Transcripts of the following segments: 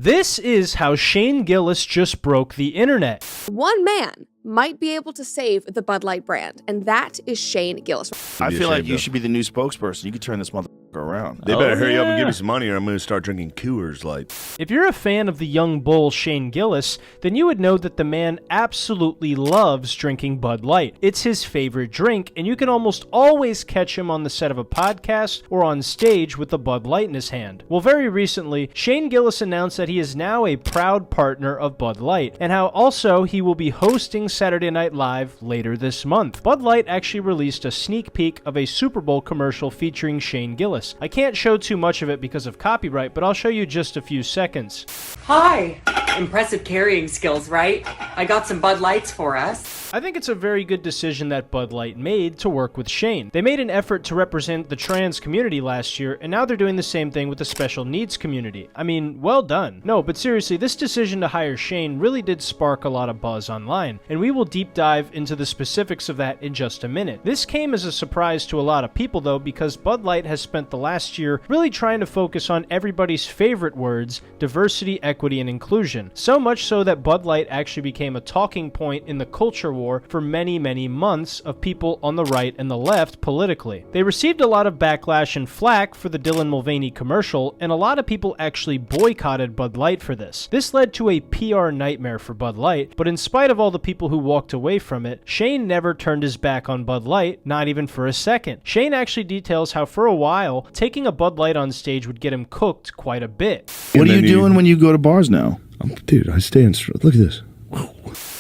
This is how Shane Gillis just broke the internet. One man might be able to save the Bud Light brand, and that is Shane Gillis. I feel like you should be the new spokesperson. You could turn this motherfucker around. They better hurry up and give me some money or I'm going to start drinking Coors Light. If you're a fan of the young bull Shane Gillis, then you would know that the man absolutely loves drinking Bud Light. It's his favorite drink, and you can almost always catch him on the set of a podcast or on stage with a Bud Light in his hand. Well, very recently, Shane Gillis announced that he is now a proud partner of Bud Light, and how also he will be hosting Saturday Night Live later this month. Bud Light actually released a sneak peek of a Super Bowl commercial featuring Shane Gillis. I can't show too much of it because of copyright, but I'll show you just a few seconds. Hi! Impressive carrying skills, right? I got some Bud Lights for us. I think it's a very good decision that Bud Light made to work with Shane. They made an effort to represent the trans community last year, and now they're doing the same thing with the special needs community. I mean, well done. No, but seriously, this decision to hire Shane really did spark a lot of buzz online, and we will deep dive into the specifics of that in just a minute. This came as a surprise to a lot of people though, because Bud Light has spent the last year really trying to focus on everybody's favorite words, diversity, equity, and inclusion. So much so that Bud Light actually became a talking point in the culture war for many, many months of people on the right and the left politically. They received a lot of backlash and flack for the Dylan Mulvaney commercial, and a lot of people actually boycotted Bud Light for this. This led to a PR nightmare for Bud Light, but in spite of all the people who walked away from it, Shane never turned his back on Bud Light, not even for a second. Shane actually details how for a while, taking a Bud Light on stage would get him cooked quite a bit. What are you doing when you go to bars now? Dude, I stay in... Look at this.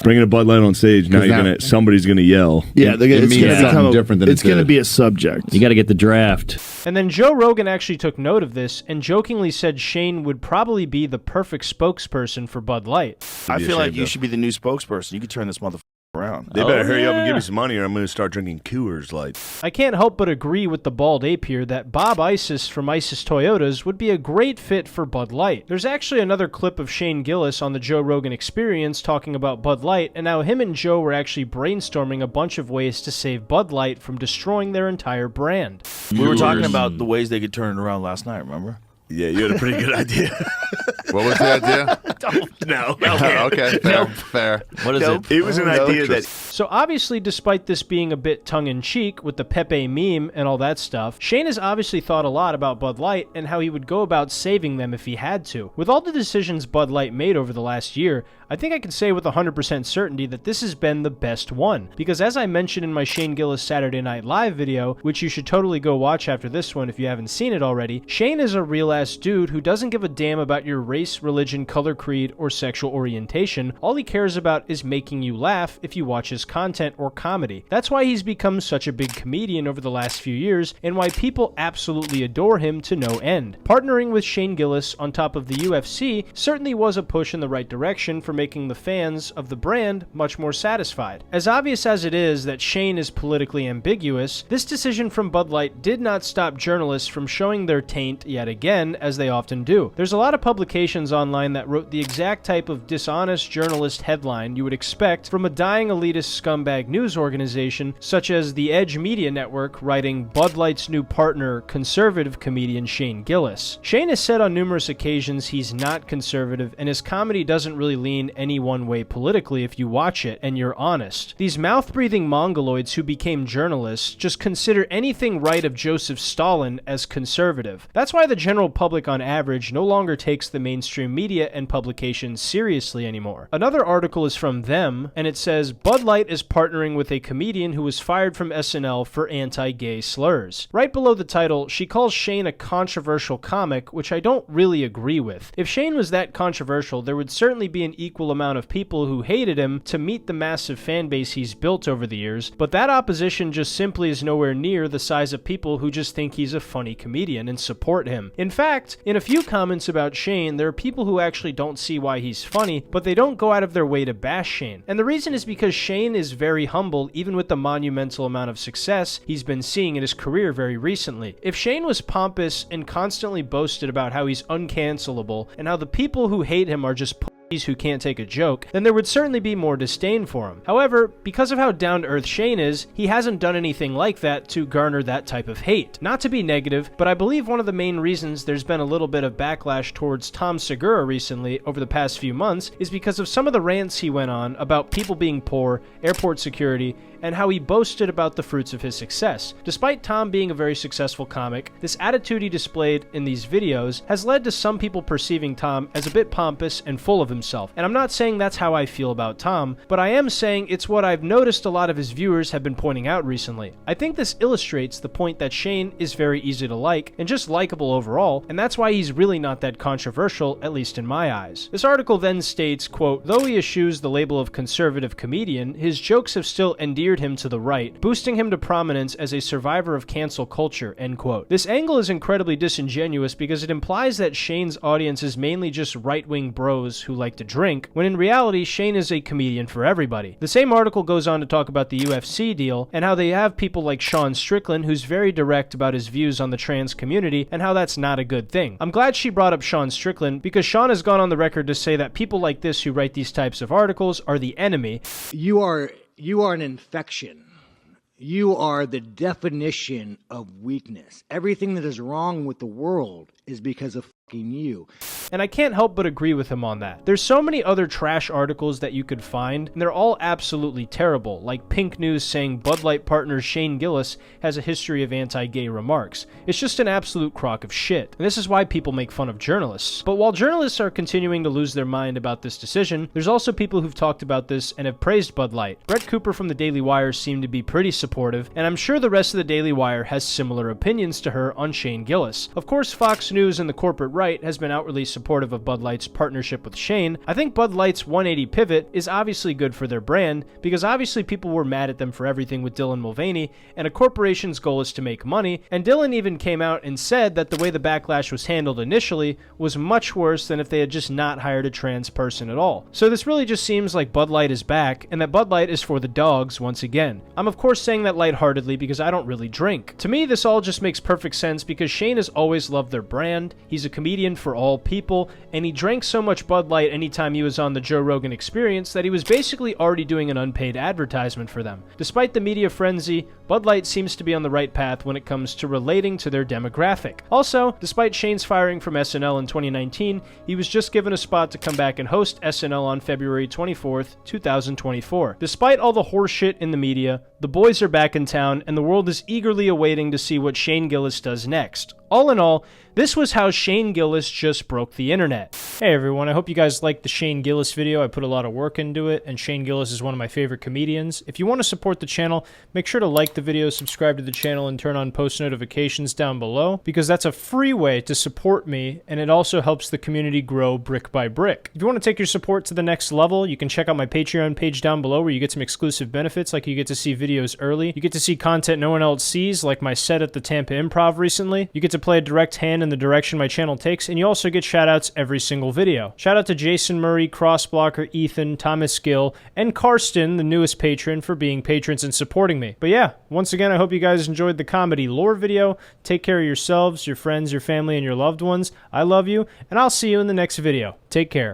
Bringing a Bud Light on stage, now somebody's gonna yell. Yeah, it's something different than it's going to be a subject. You got to get the draft. And then Joe Rogan actually took note of this and jokingly said Shane would probably be the perfect spokesperson for Bud Light. I feel like you should be the new spokesperson. You could turn this motherfucker around. They better hurry up and give me some money or I'm going to start drinking Coors Light. I can't help but agree with the bald ape here that Bob Isis from Isis Toyotas would be a great fit for Bud Light. There's actually another clip of Shane Gillis on the Joe Rogan Experience talking about Bud Light, and how him and Joe were actually brainstorming a bunch of ways to save Bud Light from destroying their entire brand. We were talking about the ways they could turn it around last night, remember? Yeah, you had a pretty good idea. What was the idea? No. Okay, fair. What is it? It was an idea that... So obviously, despite this being a bit tongue-in-cheek with the Pepe meme and all that stuff, Shane has obviously thought a lot about Bud Light and how he would go about saving them if he had to. With all the decisions Bud Light made over the last year, I think I can say with 100% certainty that this has been the best one. Because as I mentioned in my Shane Gillis Saturday Night Live video, which you should totally go watch after this one if you haven't seen it already, Shane is a real-ass dude who doesn't give a damn about your race, religion, color, creed, or sexual orientation. All he cares about is making you laugh if you watch his content or comedy. That's why he's become such a big comedian over the last few years, and why people absolutely adore him to no end. Partnering with Shane Gillis on top of the UFC certainly was a push in the right direction for making the fans of the brand much more satisfied. As obvious as it is that Shane is politically ambiguous, this decision from Bud Light did not stop journalists from showing their taint yet again, as they often do. There's a lot of publications online that wrote the exact type of dishonest journalist headline you would expect from a dying elitist scumbag news organization such as the Edge Media Network writing Bud Light's new partner, conservative comedian Shane Gillis. Shane has said on numerous occasions he's not conservative, and his comedy doesn't really lean any one way politically if you watch it and you're honest. These mouth-breathing mongoloids who became journalists just consider anything right of Joseph Stalin as conservative. That's why the general public on average no longer takes the mainstream media and publications seriously anymore. Another article is from Them, and it says, Bud Light is partnering with a comedian who was fired from SNL for anti-gay slurs. Right below the title, she calls Shane a controversial comic, which I don't really agree with. If Shane was that controversial, there would certainly be an equal amount of people who hated him to meet the massive fan base he's built over the years, but that opposition just simply is nowhere near the size of people who just think he's a funny comedian and support him. In fact, in a few comments about Shane, there are people who actually don't see why he's funny, but they don't go out of their way to bash Shane. And the reason is because Shane is very humble, even with the monumental amount of success he's been seeing in his career very recently. If Shane was pompous and constantly boasted about how he's uncancelable and how the people who hate him are just who can't take a joke, then there would certainly be more disdain for him. However, because of how down-to-earth Shane is, he hasn't done anything like that to garner that type of hate. Not to be negative, but I believe one of the main reasons there's been a little bit of backlash towards Tom Segura recently over the past few months is because of some of the rants he went on about people being poor, airport security, and how he boasted about the fruits of his success. Despite Tom being a very successful comic, this attitude he displayed in these videos has led to some people perceiving Tom as a bit pompous and full of himself. And I'm not saying that's how I feel about Tom, but I am saying it's what I've noticed a lot of his viewers have been pointing out recently. I think this illustrates the point that Shane is very easy to like and just likable overall, and that's why he's really not that controversial, at least in my eyes. This article then states, quote, "Though he eschews the label of conservative comedian, his jokes have still endeared him to the right, boosting him to prominence as a survivor of cancel culture," end quote. This angle is incredibly disingenuous because it implies that Shane's audience is mainly just right-wing bros who like to drink, when in reality Shane is a comedian for everybody. The same article goes on to talk about the UFC deal and how they have people like Sean Strickland who's very direct about his views on the trans community and how that's not a good thing. I'm glad she brought up Sean Strickland because Sean has gone on the record to say that people like this who write these types of articles are the enemy. You are an infection. You are the definition of weakness. Everything that is wrong with the world is because of fucking you. And I can't help but agree with him on that. There's so many other trash articles that you could find, and they're all absolutely terrible, like Pink News saying Bud Light partner Shane Gillis has a history of anti-gay remarks. It's just an absolute crock of shit, and this is why people make fun of journalists. But while journalists are continuing to lose their mind about this decision, there's also people who've talked about this and have praised Bud Light. Brett Cooper from the Daily Wire seemed to be pretty supportive, and I'm sure the rest of the Daily Wire has similar opinions to her on Shane Gillis. Of course, Fox News and the corporate right has been outwardly supportive of Bud Light's partnership with Shane. I think Bud Light's 180 pivot is obviously good for their brand, because obviously people were mad at them for everything with Dylan Mulvaney, and a corporation's goal is to make money, and Dylan even came out and said that the way the backlash was handled initially was much worse than if they had just not hired a trans person at all. So this really just seems like Bud Light is back, and that Bud Light is for the dogs once again. I'm of course saying that lightheartedly because I don't really drink. To me, this all just makes perfect sense because Shane has always loved their brand, he's a comedian for all people, and he drank so much Bud Light anytime he was on the Joe Rogan Experience that he was basically already doing an unpaid advertisement for them. Despite the media frenzy, Bud Light seems to be on the right path when it comes to relating to their demographic. Also, despite Shane's firing from SNL in 2019, he was just given a spot to come back and host SNL on February 24th, 2024. Despite all the horseshit in the media, the boys are back in town, and the world is eagerly awaiting to see what Shane Gillis does next. All in all, this was how Shane Gillis just broke the internet. Hey everyone, I hope you guys liked the Shane Gillis video. I put a lot of work into it, and Shane Gillis is one of my favorite comedians. If you want to support the channel, make sure to like the video, subscribe to the channel, and turn on post notifications down below, because that's a free way to support me, and it also helps the community grow brick by brick. If you want to take your support to the next level, you can check out my Patreon page down below where you get some exclusive benefits, like you get to see videos early, you get to see content no one else sees, like my set at the Tampa Improv recently, you get to play a direct hand in the direction my channel takes, and you also get shoutouts every single video. Shout out to Jason Murray, Crossblocker, Ethan, Thomas Gill, and Karsten, the newest patron, for being patrons and supporting me. But yeah, once again, I hope you guys enjoyed the comedy lore video. Take care of yourselves, your friends, your family, and your loved ones. I love you, and I'll see you in the next video. Take care.